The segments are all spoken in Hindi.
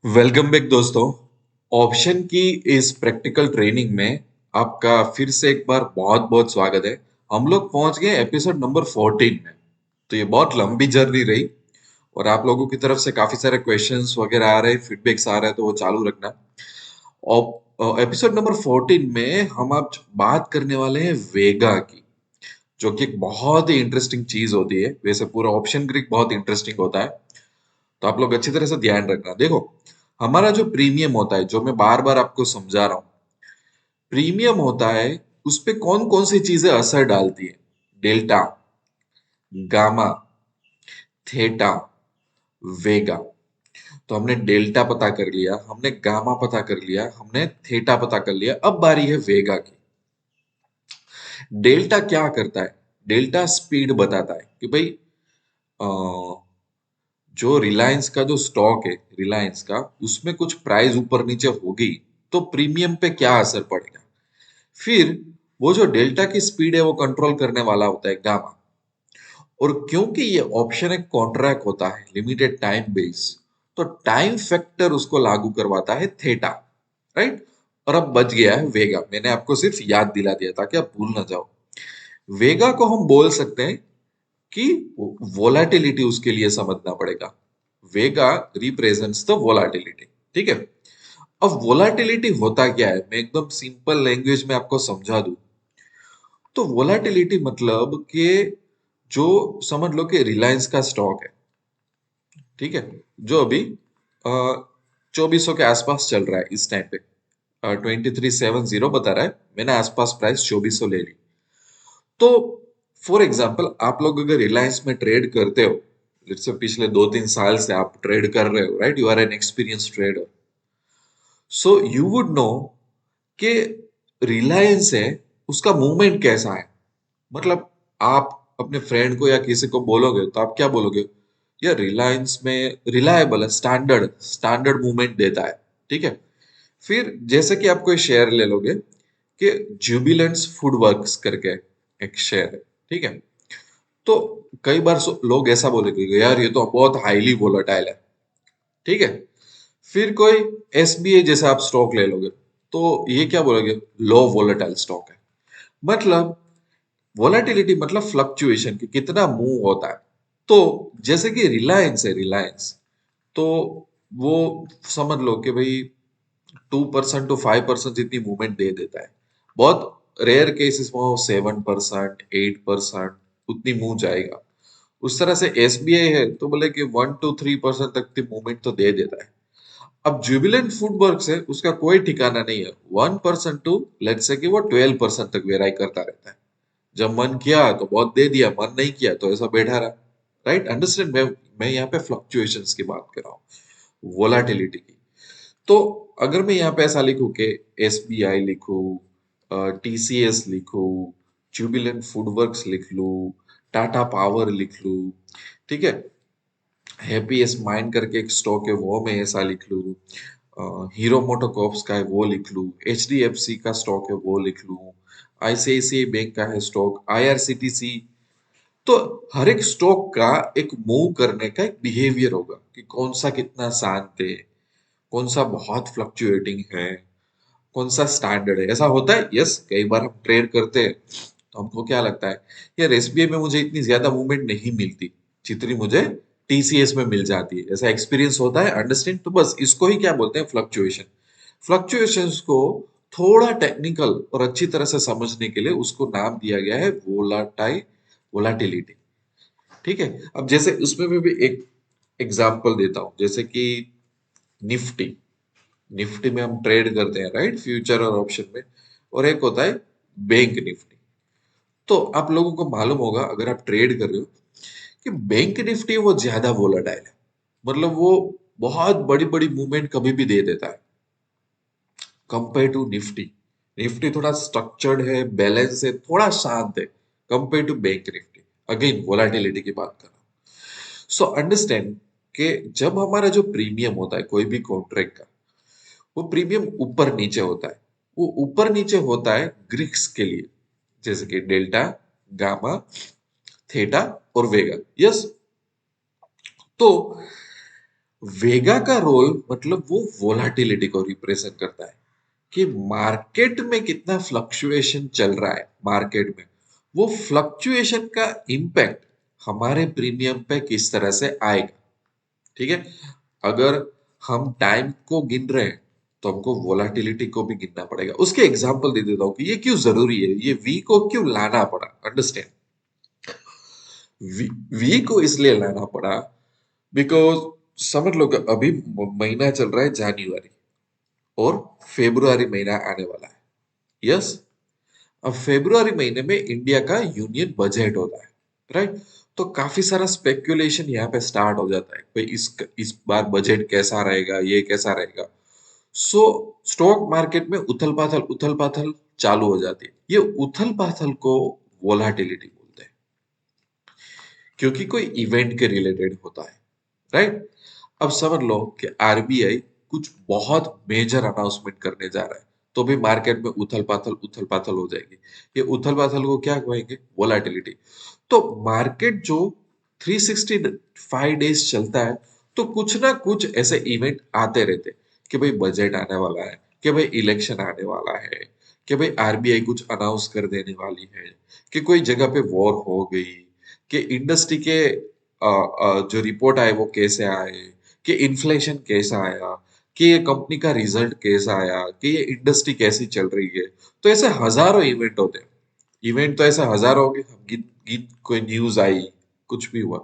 वेलकम बैक दोस्तों। ऑप्शन की इस प्रैक्टिकल ट्रेनिंग में आपका फिर से एक बार बहुत बहुत स्वागत है। हम लोग पहुंच गए एपिसोड नंबर 14 में। तो ये बहुत लंबी जर्नी रही और आप लोगों की तरफ से काफी सारे क्वेश्चंस वगैरह आ रहे हैं, फीडबैक्स आ रहे हैं, तो वो चालू रखना। और एपिसोड नंबर 14 में हम आज बात करने वाले हैं वेगा की, जो कि एक बहुत ही इंटरेस्टिंग चीज होती है। वैसे पूरा ऑप्शन ग्रीक बहुत इंटरेस्टिंग होता है, तो आप लोग अच्छी तरह से ध्यान रखना। देखो, हमारा जो प्रीमियम होता है, जो मैं बार बार आपको समझा रहा हूँ, प्रीमियम होता है उस पे कौन कौन सी चीजें असर डालती है। डेल्टा, गामा, थीटा, वेगा। तो हमने डेल्टा पता कर लिया, हमने गामा पता कर लिया, हमने थीटा पता कर लिया। अब बारी है वेगा की। डेल्टा क्या करता है? डेल्टा स्पीड बताता है कि भाई अ, जो रिलायंस का जो स्टॉक है, रिलायंस का, उसमें कुछ प्राइस ऊपर नीचे होगी तो प्रीमियम पे क्या असर पड़ेगा। फिर वो जो डेल्टा की स्पीड है वो कंट्रोल करने वाला होता है गामा। और क्योंकि ये ऑप्शन एक कॉन्ट्रैक्ट होता है, लिमिटेड टाइम बेस, तो टाइम फैक्टर उसको लागू करवाता है थीटा। राइट। और अब बच गया है वेगा। मैंने आपको सिर्फ याद दिला दिया ताकि आप भूल ना जाओ। वेगा को हम बोल सकते हैं कि वोलाटिलिटी उसके लिए समझना पड़ेगा। वेगा रिप्रेजेंट्स द वोलाटिलिटी। ठीक है। अब वोलाटिलिटी होता क्या है, मैं एकदम सिंपल लैंग्वेज में आपको समझा दूं। तो वोलाटिलिटी मतलब कि जो, समझ लो कि रिलायंस का स्टॉक है, ठीक है, जो अभी 2400 के आसपास चल रहा है इस टाइम पे। 2370 बता रहा है, मैंने आसपास प्राइस 2400 ले ली। तो फॉर एग्जाम्पल आप लोग अगर रिलायंस में ट्रेड करते हो, जैसे पिछले 2-3 साल से आप ट्रेड कर रहे हो, right, you are an experience trader, so you would know कि रिलायंस है, उसका मूवमेंट कैसा है। मतलब आप अपने फ्रेंड को या किसी को बोलोगे तो आप क्या बोलोगे? यार रिलायंस में रिलायबल है, स्टैंडर्ड स्टैंडर्ड मूवमेंट देता है। ठीक है। फिर जैसे कि आप कोई शेयर ले लोगे कि जुबिलेंट्स फूड वर्क्स करके एक शेयर है, ठीक है, तो कई बार लोग ऐसा बोलेंगे कि यार ये तो बहुत हाईली वोलेटाइल है। ठीक है। फिर कोई एसबीआई जैसा आप स्टॉक ले लोगे तो ये क्या बोलोगे? लो वोलेटाइल स्टॉक है। मतलब वोलेटिलिटी मतलब फ्लक्चुएशन कि कितना मूव होता है। तो जैसे कि रिलायंस है, रिलायंस, तो वो समझ लो कि भाई 2% to 5% जितनी मूवमेंट दे देता है। बहुत रेयर केसेस में वो 7%, 8% उतनी मूव जाएगा। उस तरह से एसबीआई है तो बोले कि 1 to 3% तक की मूवमेंट तो दे देता है। अब जुबिलेंट फूडवर्क्स है, उसका कोई ठिकाना नहीं है। 1% टू लेट्स से कि वो 12% तक वेराई करता रहता है। जब मन किया तो बहुत दे दिया, मन नहीं किया तो ऐसा बैठा रहा। Right, understand? मैं यहाँ पे फ्लक्चुएशंस की बात कर रहा हूँ, वोलाटिलिटी की। तो अगर मैं यहाँ पे ऐसा लिखूं कि एसबीआई लिखूं, टीसीएस लिखूं, जुबिलेंट फूडवर्क्स लिख लूं, टाटा पावर लिख लूं, ठीक है, हैप्पीएस्ट माइंड करके एक स्टॉक है वो मैं ऐसा लिख लूं, हीरो मोटोकॉर्प्स का है वो लिख लूं, एचडीएफसी का स्टॉक है वो लिख लूं, आईसीआईसीआई बैंक का है स्टॉक, आईआरसीटीसी। तो हर एक स्टॉक का एक मूव करने का एक बिहेवियर होगा कि कौन सा कितना शांत है, कौन सा बहुत फ्लक्चुएटिंग है, कौन सा स्टैंडर्ड है। ऐसा होता है, यस। कई बार हम ट्रेड करते हैं तो हमको क्या लगता है, यार एसबीआई में मुझे इतनी ज्यादा मूवमेंट नहीं मिलती जितनी मुझे टीसीएस में मिल जाती है। ऐसा एक्सपीरियंस होता है, अंडरस्टैंड? तो बस इसको ही क्या बोलते हैं, फ्लक्चुएशन। फ्लक्चुएशंस को थोड़ा टेक्निकल और अच्छी तरह से समझने के लिए उसको नाम दिया गया है वोलाटिलिटी। ठीक है। अब जैसे उसमें भी एक एग्जांपल देता हूं, जैसे कि निफ्टी। निफ्टी में हम ट्रेड करते हैं, राइट, फ्यूचर और ऑप्शन में। और एक होता है बैंक निफ्टी। तो आप लोगों को मालूम होगा अगर आप ट्रेड कर रहे हो कि बैंक निफ्टी वो ज्यादा वोलेटाइल है। मतलब वो बहुत बड़ी बड़ी मूवमेंट कभी भी दे देता है कंपेयर टू निफ्टी। निफ्टी थोड़ा स्ट्रक्चर्ड है, बैलेंस है, थोड़ा शांत है compare to bank Nifty. Again volatility की बात कर रहा हूं। सो अंडरस्टैंड कि जब हमारा जो प्रीमियम होता है कोई भी कॉन्ट्रैक्ट का, वो प्रीमियम ऊपर नीचे होता है। वो ऊपर नीचे होता है ग्रीक्स के लिए, जैसे कि डेल्टा, गामा, थीटा और वेगा। यस। तो वेगा का रोल मतलब वो वोलाटिलिटी को रिप्रेजेंट करता है कि मार्केट में कितना फ्लक्चुएशन चल रहा है मार्केट में, वो फ्लक्चुएशन का इम्पैक्ट हमारे प्रीमियम पे किस तरह से आएगा। ठीक है, अगर हम टाइम को गिन रहे हैं तो हमको वोलाटिलिटी को भी गिनना पड़ेगा। उसके एग्जांपल दे देता हूँ कि ये क्यों जरूरी है, ये वी को क्यों लाना पड़ा। अंडरस्टैंड, वी को इसलिए लाना पड़ा बिकॉज समझ लो कि अभी महीना चल रहा है जनवरी और फेब्रुआरी महीना आने वाला है। यस, अब फेब्रुआरी महीने में इंडिया का यूनियन बजट होता है, राइट। तो काफी सारा स्पेक्यूलेशन यहाँ पे स्टार्ट हो जाता है, भाई इस बार बजट कैसा रहेगा, ये कैसा रहेगा। सो स्टॉक मार्केट में उथल पाथल चालू हो जाती है। ये उथल पाथल को वोलाटिलिटी बोलते हैं, क्योंकि कोई इवेंट के रिलेटेड होता है, राइट। अब समझ लो कि आरबीआई कुछ बहुत मेजर अनाउंसमेंट करने जा रहा है, तो भी मार्केट में उथल पाथल हो जाएगी। ये उथल पाथल को क्या कहेंगे, वोलाटिलिटी। तो मार्केट जो 365 डेज चलता है, तो कुछ ना कुछ ऐसे इवेंट आते रहते हैं कि भाई बजट आने वाला है, कि भाई इलेक्शन आने वाला है, कि भाई आरबीआई कुछ अनाउंस कर देने वाली है, कि कोई जगह पे वॉर हो गई, कि इंडस्ट्री के जो रिपोर्ट आए वो कैसे आए, कि इन्फ्लेशन कैसा आया, कि ये कंपनी का रिजल्ट कैसा आया, कि ये इंडस्ट्री कैसी चल रही है। तो ऐसे हजारों इवेंट होते हैं। इवेंट तो ऐसे हजारों होंगे, हम गिन गिन कोई न्यूज आई, कुछ भी हुआ,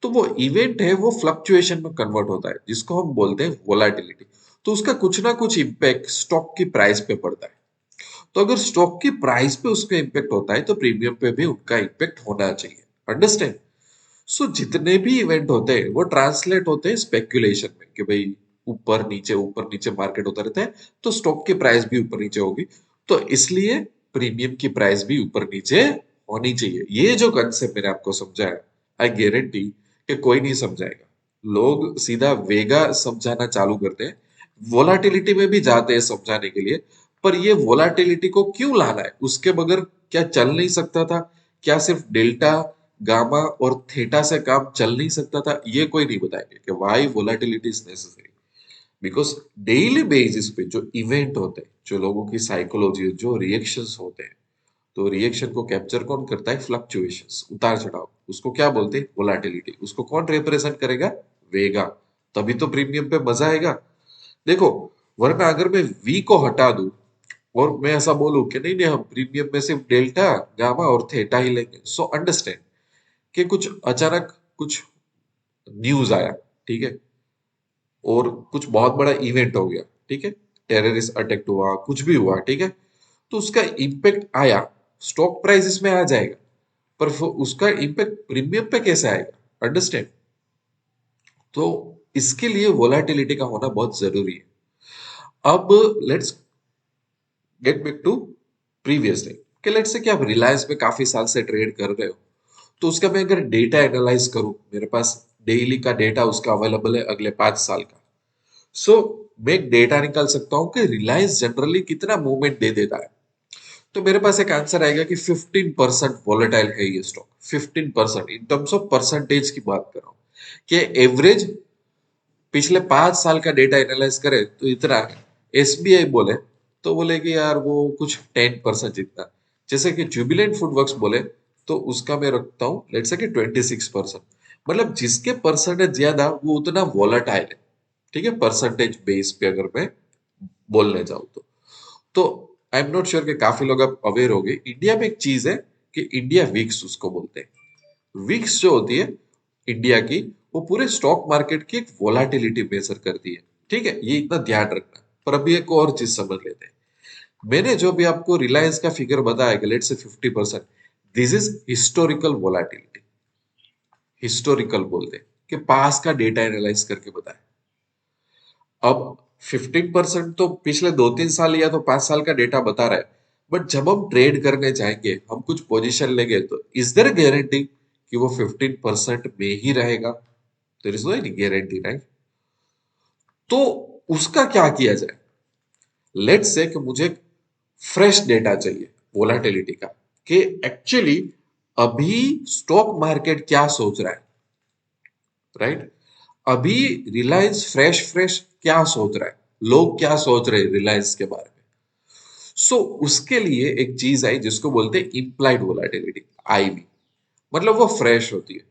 तो वो इवेंट है वो फ्लक्चुएशन में कन्वर्ट होता है, जिसको हम बोलते हैं वोलाटिलिटी। तो उसका कुछ ना कुछ इम्पैक्ट स्टॉक की प्राइस पे पड़ता है। तो अगर स्टॉक की प्राइस पे उसका इम्पैक्ट होता है तो प्रीमियम पे भी उनका इम्पैक्ट होना चाहिए। अंडरस्टैंड। सो जितने भी इवेंट होते हैं वो ट्रांसलेट होते हैं स्पेक्यूलेशन में, कि भाई ऊपर नीचे मार्केट होता रहता है, तो स्टॉक की प्राइस भी ऊपर नीचे होगी, तो इसलिए प्रीमियम की प्राइस भी ऊपर नीचे होनी चाहिए। ये जो कंसेप्ट मैंने आपको समझाया, आई गारंटी कि कोई नहीं समझाएगा। लोग सीधा वेगा समझाना चालू करते हैं, वोलाटिलिटी में भी जाते हैं समझाने के लिए, पर ये वोलाटिलिटी को क्यों लाना है, उसके बगैर क्या चल नहीं सकता था? क्या सिर्फ डेल्टा, गामा और थीटा से काम चल नहीं सकता था? ये कोई नहीं बताएंगे कि why volatility is necessary. Because daily basis पे जो इवेंट होते हैं, जो लोगों की साइकोलॉजी, जो रिएक्शंस होते हैं, तो रिएक्शन को कैप्चर कौन करता है? फ्लक्चुएशंस, उतार चढ़ाव, उसको क्या बोलते हैं? वोलेटिलिटी। उसको कौन रिप्रेजेंट करेगा? वेगा। तभी तो प्रीमियम पे मजा आएगा। देखो, वरना अगर मैं वी को हटा दूं और मैं ऐसा बोलूं कि नहीं नहीं, हम प्रीमियम में सिर्फ डेल्टा, गामा और थीटा ही लेंगे, सो अंडरस्टैंड कि कुछ अचानक कुछ न्यूज आया, ठीक है, और कुछ बहुत बड़ा इवेंट हो गया, ठीक है, टेररिस्ट अटैक हुआ, कुछ भी हुआ, ठीक है, तो उसका इम्पैक्ट आया, स्टॉक प्राइस इसमें आ जाएगा, पर उसका इम्पैक्ट प्रीमियम पे कैसे आएगा? अंडरस्टैंड। तो इसके लिए वोलाटिलिटी का होना बहुत जरूरी है। अब let's get back to previous day, कि लेट्स से कि आप रिलायंस में काफी साल से ट्रेड कर रहे हो, तो उसका मैं अगर डेटा एनालाइज करूं, मेरे पास डेली का डेटा उसका अवेलेबल है अगले 5 साल का। सो मैं एक डेटा निकाल सकता हूं कि रिलायंस जनरली कितना मूवमेंट दे देता है। तो मेरे पास एक आंसर आएगा कि 15% वॉलेटाइल है ये stock. 15% in terms of percentage की बात कर रहा हूँ, कि एवरेज पिछले 5 साल का डेटा एनालाइज करे तो इतना है। एसबीआई बोले तो बोले कि यार वो कुछ 10% जितना। जैसे कि जुबिलेंट फूडवर्क्स बोले तो उसका मैं रखता हूँ लेट्स से कि 26%। मतलब जिसके परसेंटेज ज्यादा वो उतना वॉलेटाइल है। ठीक है, परसेंटेज बेस पे अगर मैं बोलने जाऊँ तो आई एम नॉट श्योर कि काफी लोग अब अवेयर हो गए। इंडिया में एक चीज है कि इंडिया विक्स उसको बोलते हैं। विक्स जो होती है इंडिया की, वो पूरे स्टॉक मार्केट की एक वोलाटिलिटी मेजर करती है। ठीक है, ये इतना ध्यान रखना। पर अभी एक और चीज समझ लेते हैं। मैंने जो भी आपको रिलायंस का फिगर बताया कि लेट्स से 50%, this is historical volatility. Historical बोलते हैं कि पास का डेटा एनालाइज करके बताया। अब 15% तो पिछले 2-3 साल या तो 5 साल का डेटा बता रहा है, बट जब हम ट्रेड करने जाएंगे, हम कुछ पोजीशन लेंगे, तो इज देयर गारंटी कि वो 15% में ही रहेगा? There is no any guarantee, right. तो उसका क्या किया जाए? लेट्स से कि मुझे फ्रेश डेटा चाहिए वोलाटिलिटी का, कि एक्चुअली अभी स्टॉक मार्केट क्या सोच रहा है, राइट। अभी रिलायंस फ्रेश फ्रेश क्या सोच रहा है, लोग क्या सोच रहे हैं रिलायंस के बारे में। सो उसके लिए एक चीज आई जिसको बोलते हैं इम्प्लाइड वोलाटिलिटी, आईवी। मतलब वो फ्रेश होती है,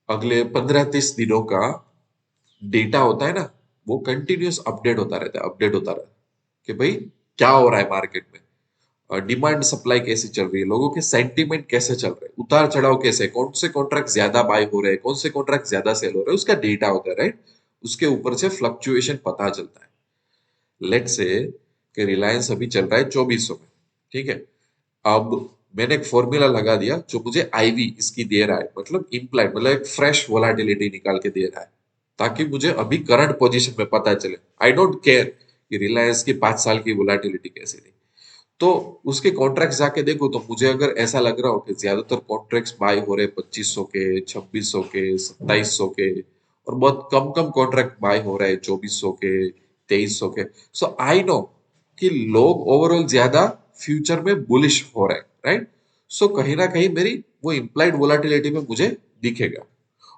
अगले 15-30 दिनों का डेटा होता है ना, वो कंटिन्यूअस अपडेट होता रहता है, अपडेट होता रहता है कि भाई क्या हो रहा है मार्केट में, डिमांड सप्लाई कैसी चल रही है, लोगों के सेंटीमेंट कैसे चल रहे हैं, उतार चढ़ाव कैसे, कौन से कॉन्ट्रैक्ट ज्यादा बाय हो रहे हैं, कौन से कॉन्ट्रैक्ट ज्यादा सेल हो रहे हैं, उसका डेटा होता है, राइट। उसके ऊपर से फ्लक्चुएशन पता चलता है। लेट से कि रिलायंस अभी चल रहा है 2400 में, ठीक है। अब मैंने एक फॉर्मूला लगा दिया जो मुझे आईवी इसकी दे रहा है, मतलब इम्प्लाइड, मतलब एक फ्रेश वोलाटिलिटी निकाल के दे रहा है, ताकि मुझे अभी करंट पोजीशन में पता चले। आई डोंट केयर कि रिलायंस की 5 साल की वोलाटिलिटी कैसी थी। तो उसके कॉन्ट्रैक्ट जाके देखो तो मुझे अगर ऐसा लग रहा हो कि ज्यादातर कॉन्ट्रैक्ट्स बाय हो रहे 2500 के, 2600 के, 2700 के, और बहुत कम कम कॉन्ट्रैक्ट बाय हो रहे हैं 2400 के, 2300 के। सो आई नो कि लोग ओवरऑल ज्यादा फ्यूचर में बुलिश हो रहे हैं, राइट। सो कहीं ना कहीं मेरी वो इम्प्लाइड वोलाटिलिटी में मुझे दिखेगा।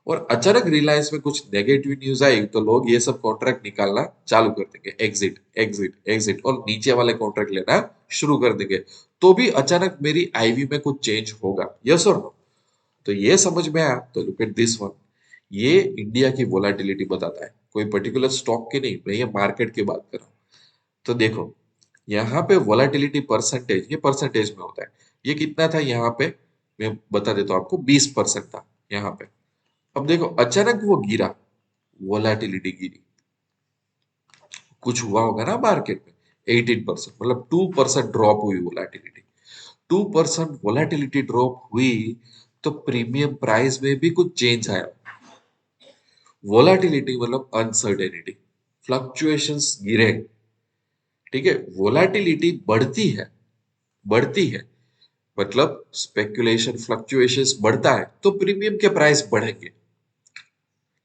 और अचानक रिलायंस में कुछ नेगेटिव न्यूज आई तो लोग ये सब कॉन्ट्रैक्ट निकालना चालू कर देंगे, एग्जिट एग्जिट एग्जिट, और नीचे वाले कॉन्ट्रैक्ट लेना शुरू कर देंगे। तो भी अचानक मेरी आईवी में कुछ चेंज होगा, यस और नो। तो ये समझ में आया तो लुक एट दिस वन। ये इंडिया की वोलाटिलिटी बताता है, कोई पर्टिकुलर स्टॉक की नहीं, मैं ये मार्केट की बात कर रहा हूँ। तो देखो यहाँ पे वोलाटिलिटी परसेंटेज, ये परसेंटेज में होता है। ये कितना था यहाँ पे, मैं बता देता हूँ आपको, 20% था यहाँ पे। अब देखो अचानक वो गिरा, वोलाटिलिटी गिरी, कुछ हुआ होगा ना मार्केट में, 18%, मतलब 2% ड्रॉप हुई वोलाटिलिटी। 2% वोलाटिलिटी ड्रॉप हुई तो प्रीमियम प्राइस में भी कुछ चेंज आया। वोलाटिलिटी मतलब अनसर्टेनिटी, फ्लक्चुएशंस गिरे, ठीक है। वोलाटिलिटी बढ़ती है, बढ़ती है मतलब स्पेकुलेशन फ्लक्चुएशंस बढ़ता है तो प्रीमियम के प्राइस बढ़ेंगे।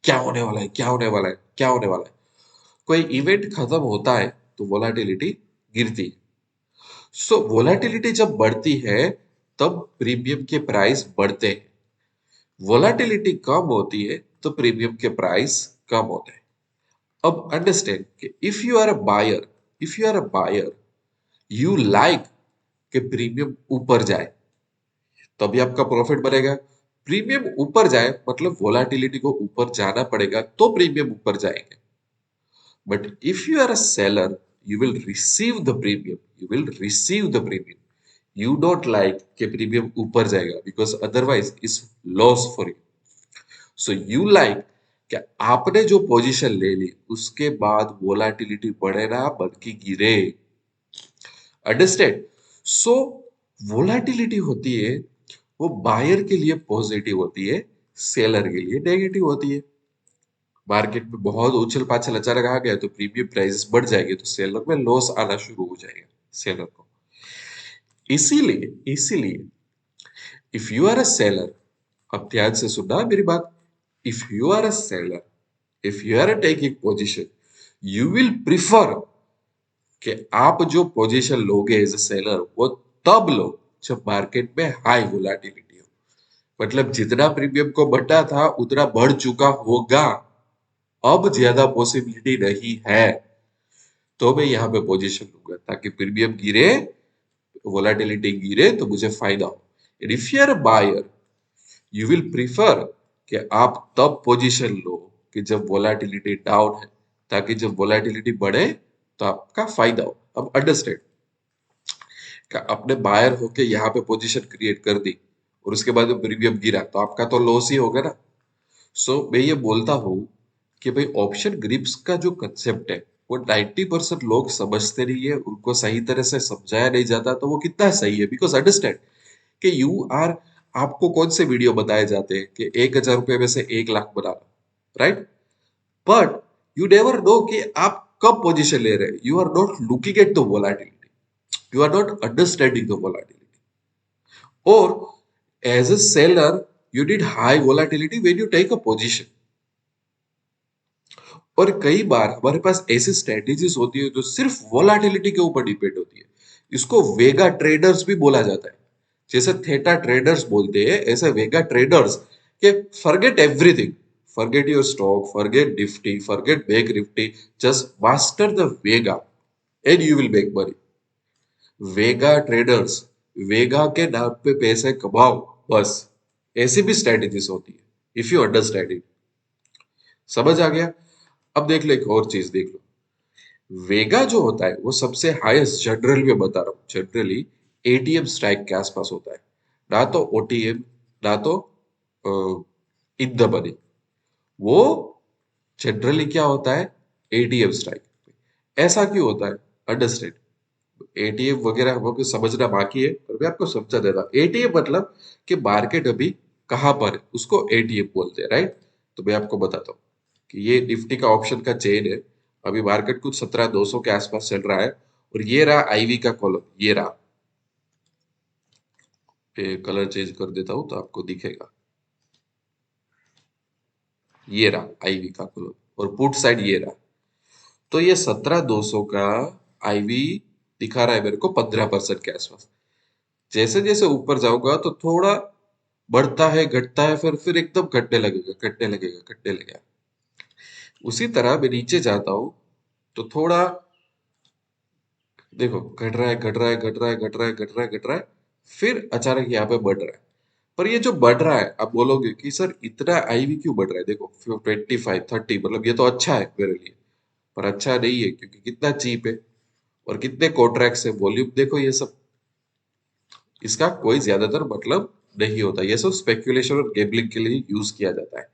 क्या होने वाला है, क्या होने वाला है, क्या होने वाला है, कोई इवेंट खत्म होता है तो वोलाटिलिटी गिरती है। सो वोलाटिलिटी जब बढ़ती है तब प्रीमियम के प्राइस बढ़ते हैं। वोलाटिलिटी कम होती है तो प्रीमियम के प्राइस कम होते हैं। अब अंडरस्टैंड कि if you are a buyer, if you are a buyer, you like कि प्रीमियम ऊपर जाए, तभी आपका प्रॉफिट बढ़ेगा। प्रीमियम ऊपर जाए मतलब वोलाटिलिटी को ऊपर जाना पड़ेगा तो प्रीमियम ऊपर जाएंगे। But if you are a seller, you will receive the premium. You will receive the premium. You don't like कि प्रीमियम ऊपर जाएगा because otherwise is loss for you. So you like कि आपने जो पोजीशन ले ली उसके बाद वोलाटिलिटी बढ़े ना बल्कि गिरे। अंडरस्टैंड। सो वोलाटिलिटी होती है वो बायर के लिए पॉजिटिव होती है, सेलर के लिए नेगेटिव होती है। मार्केट में बहुत उछल पाछल अचानक आ गया तो प्रीमियम प्राइसेस बढ़ जाएंगे तो सेलर में लॉस आना शुरू हो जाएगा, सेलर को। इसीलिए इसीलिए if you are a seller, अब ध्यान से सुनना मेरी बात, if you are a seller, if you are taking position, you will prefer कि आप जो पोजीशन लोगे एज अ सेलर वो तब लो जब मार्केट में हाई वोलाटिलिटी हो। मतलब जितना प्रीमियम को बढ़ा था उतना बढ़ चुका होगा, अब ज्यादा पॉसिबिलिटी नहीं है, तो मैं यहाँ पे पोजीशन लूंगा ताकि प्रीमियम गिरे, वोलाटिलिटी गिरे तो मुझे फायदा हो। And if you are a buyer, you will prefer कि आप तब पोजीशन लो कि जब वोलाटिलिटी डाउन है, ताकि जब वोलाटिलिटी बढ़े तो आपका फायदा हो। अब अंडरस्टैंड, अपने बायर होके यहाँ पे पोजीशन क्रिएट कर दी और उसके बाद प्रीमियम गिरा तो आपका तो लॉस ही होगा ना। सो मैं ये बोलता हूँ कि भाई ऑप्शन ग्रिप्स का जो कंसेप्ट है वो 90% लोग समझते नहीं है, उनको सही तरह से समझाया नहीं जाता तो वो कितना सही है। बिकॉज अंडरस्टैंड कि यू आर, आपको कौन से वीडियो बताए जाते हैं कि 1,000 रुपए में से 1 लाख बनाना, right. But you never know कि आप कब पोजीशन ले रहे हैं, you are not looking at the volatility, you are not understanding the volatility. Or as a seller, you need high volatility when you take a position. और कई बार हमारे पास ऐसी स्ट्रेटेजीज होती है जो सिर्फ वोलाटिलिटी के ऊपर डिपेंड होती है। इसको वेगा ट्रेडर्स भी बोला जाता है। जैसे थेटा ट्रेडर्स बोलते हैं ऐसे वेगा ट्रेडर्स के forget everything, forget your stock, forget Nifty, forget Bank Nifty, just master the Vega and you will make money. Vega traders, vega के नाम पे पैसे कमाओ बस। ऐसी भी स्ट्रेटेजीज होती है इफ यू अंडरस्टैंड इट। समझ आ गया? अब देख लो एक और चीज देख लो। वेगा जो होता है वो सबसे हाईएस्ट जनरल में बता रहा हूँ, जनरली एटीएम स्ट्राइक के आसपास होता है, ना तो ओटीएम, ना तो इन द मनी। वो जनरली क्या होता है? ATM strike. ऐसा क्यों होता है? अंडरस्टैंड। एटीएम वगैरह हमको कुछ समझना बाकी है, पर मैं आपको समझा देता। एटीएम मतलब कि मार्केट अभी कहाँ पर है उसको एटीएम बोलते हैं, राइट? तो मैं आपको बताता हूँ कि ये निफ्टी का ऑप्शन का चेन है। अभी मार्केट कुछ 17,200 के आसपास चल रहा है और ये रहा आईवी का कॉलम, ये रहा। कलर चेंज कर देता हूँ तो आपको दिखेगा। ये रहा आईवी का कॉलम और पुट साइड ये रहा। तो ये 17,200 का आईवी दिखा रहा है मेरे को 15% के आसपास। जैसे जैसे ऊपर जाऊंगा तो थोड़ा बढ़ता है, घटता है, फिर एकदम घटने लगेगा, घटने लगेगा, घटने लगेगा। उसी तरह मैं नीचे जाता हूं तो थोड़ा देखो घट रहा है, घट रहा है, घट रहा है, घट रहा है, घट रहा है, घट रहा है, फिर अचानक यहाँ पे बढ़ रहा है। पर ये जो बढ़ रहा है, आप बोलोगे कि सर इतना आईवी क्यों बढ़ रहा है? देखो 25, 30, मतलब ये तो अच्छा है मेरे लिए, पर अच्छा नहीं है क्योंकि कितना चीप है और कितने कॉन्ट्रैक्ट्स है, वॉल्यूम देखो, ये सब इसका कोई ज्यादातर मतलब नहीं होता। ये सब स्पेकुलेशन और गैम्बलिंग के लिए यूज किया जाता है।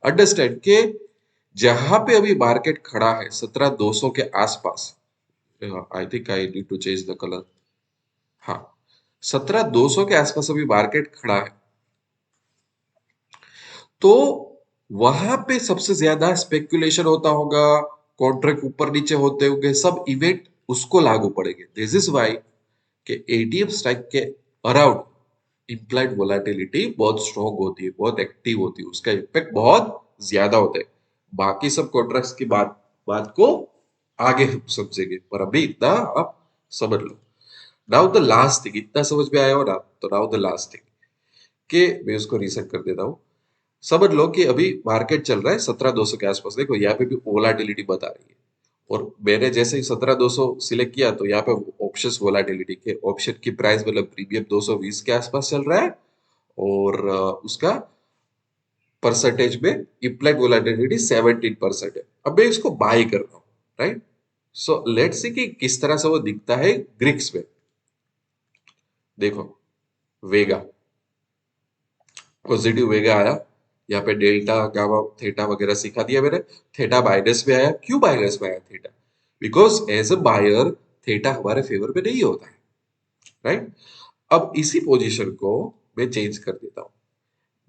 अंडरस्टैंड के जहां पे अभी मार्केट खड़ा है 17,200 के आसपास, I think I need to change the colour. हाँ, 17,200 के आसपास अभी मार्केट खड़ा है, तो वहां पे सबसे ज्यादा स्पेकुलेशन होता होगा, कॉन्ट्रैक्ट ऊपर नीचे होते होंगे, सब इवेंट उसको लागू पड़ेंगे। दिस इज वाई कि एटीएम स्ट्राइक के अराउंड इम्प्लाइड वोलाटिलिटी बहुत स्ट्रॉन्ग होती है, बहुत एक्टिव होती है, उसका इम्पैक्ट बहुत ज्यादा होता है। बाकी सब कॉन्ट्रैक्ट्स की बात बात को आगे हम समझेंगे, पर अभी इतना आप समझ लो। नाउ द लास्ट थिंग, इतना समझ में आया हो ना, तो नाउ द लास्ट थिंग कि मैं उसको रीसेट कर देता हूँ। समझ लो कि अभी मार्केट चल रहा है 17,200 के आसपास। देखो यहाँ पे भी वोलाटिलिटी बता रही है और मैंने जैसे ही 17,200 सिलेक्ट किया तो यहाँ पे ऑप्शंस वोलाटिलिटी के ऑप्शन की प्राइस मतलब प्रीमियम 220 के आसपास चल रहा है और उसका परसेंटेज में इम्प्लाइड वोलाटिलिटी 17% है। अब मैं इसको बाय कर रहा हूँ, राइट? सो लेट्स सी कि किस तरह से वो दिखता है ग्रिक्स में। देखो वेगा, पॉजिटिव वेगा आया, यहाँ पे डेल्टा गामा थीटा वगैरह सिखा दिया मैंने। थीटा माइनस में आया, क्यों माइनस में आया theta? Because as a buyer theta हमारे फेवर में नहीं होता है, राइट? अब इसी पोजीशन को मैं चेंज कर देता हूँ,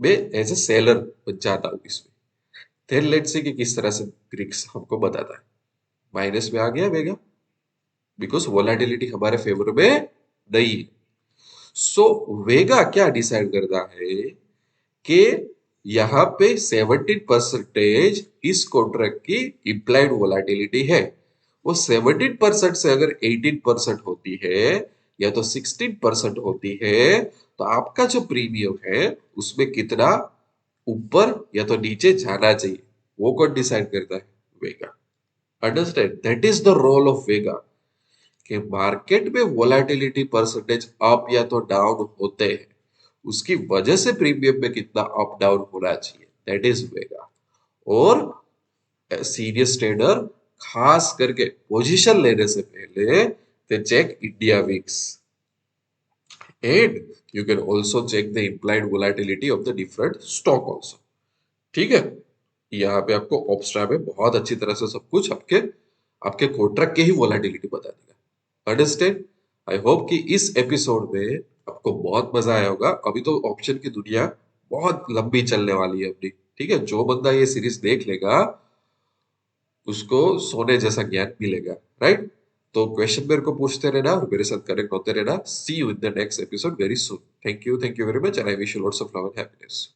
मैं एज ए सेलर बन जाता हूँ इसमें। फिर लेट्स से कि किस तरह से ग्रीक्स हमको बताता है। माइनस में आ गया वेगा, बिकॉज वोलाटिलिटी हमारे फेवर में नहीं है। सो वेगा क्या डिसाइड करता है कि यहाँ पे 17% इस कॉन्ट्रैक्ट की इम्प्लाइड वोलाटिलिटी है। वो 17% से अगर 18% होती है या तो 16% होती है, तो आपका जो प्रीमियम है उसमें कितना ऊपर या तो नीचे जाना चाहिए, वो कौन डिसाइड करता है? Vega. Understand? That is the role of vega कि मार्केट में वोलेटिलिटी परसेंटेज अप या तो डाउन होते हैं, उसकी वजह से प्रीमियम में कितना अप डाउन होना चाहिए, दैट इज वेगा। और सीरियस ट्रेडर खास करके पोजीशन लेने से पहले they check India VIX and you can also check the implied volatility of the different stock also. ठीक है? यहाँ पे आपको ऑप्स्ट्रा में बहुत अच्छी तरह से सब कुछ आपके आपके कॉन्ट्रैक्ट के ही वोलेटिलिटी बता देगा। अंडरस्टैंड? आई होप कि इस एपिसोड में आपको बहुत मजा आया होगा। अभी तो ऑप्शन की दुनिया बहुत लंबी चलने वाली है अपनी। ठीक है? जो बंदा ये सीरीज देख लेगा उसको सोने जैसा ज्ञान मिलेगा, राइट? तो क्वेश्चन मेरे को पूछते रहना और मेरे साथ कनेक्ट होते रहना। See you in the next episode very soon. Thank you very much and I wish you lots of love and happiness.